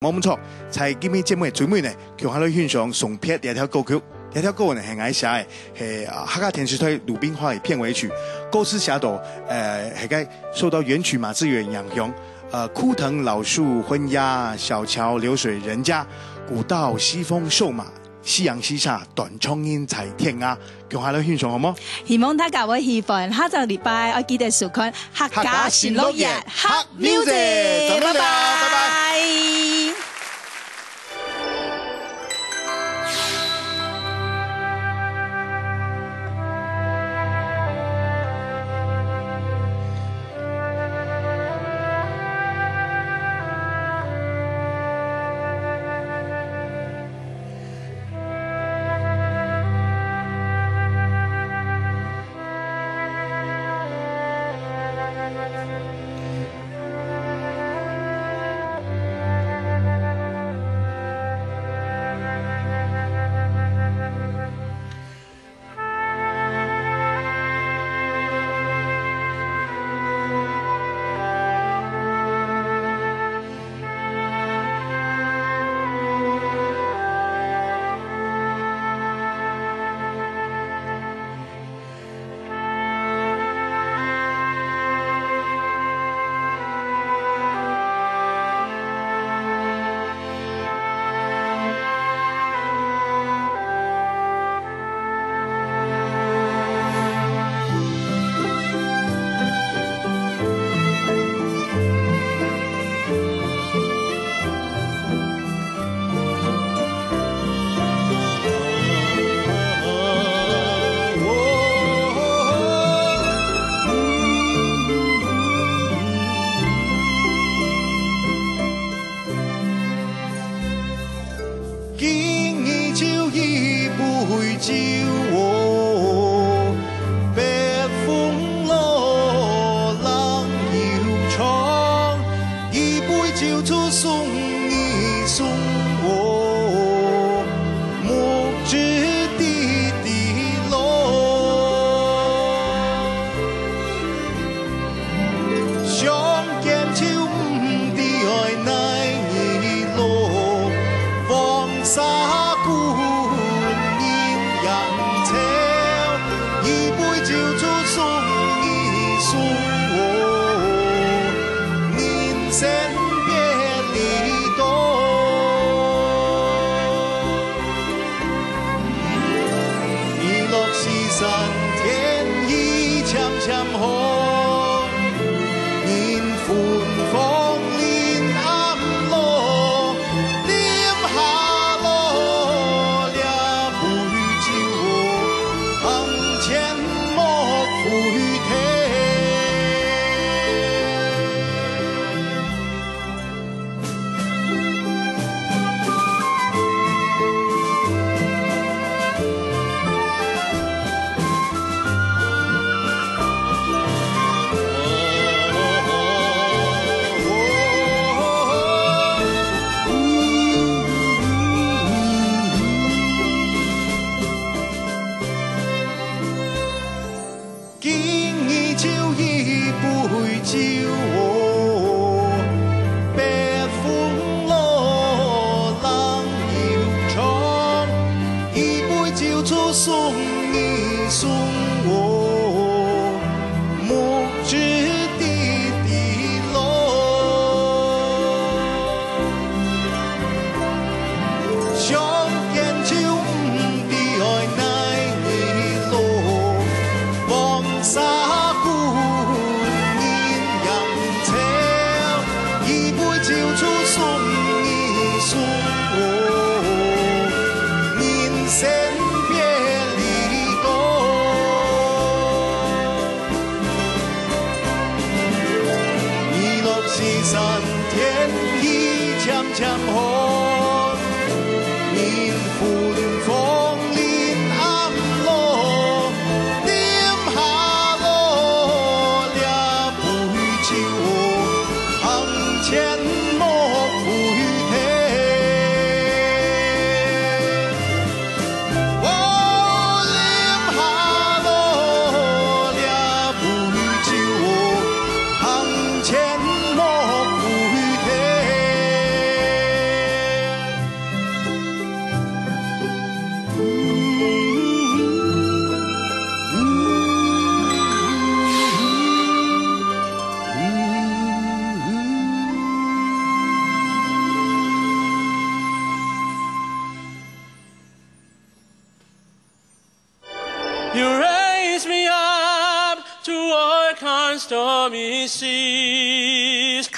冇錯，在今日節目最尾呢，叫我哋欣賞送片一條歌曲，一條歌呢係我寫嘅，係客家電視台魯冰花嘅片尾曲。歌詞寫到係個受到原曲馬致遠影響，枯藤老樹昏鴉，小橋流水人家，古道西風瘦馬，夕陽西下，斷腸煙踩天涯。叫我哋欣賞好冇？希望大家會喜歡，下個禮拜我記得收看客家新樂園客 music， 拜拜，拜拜。You raise me up to walk on stormy seas.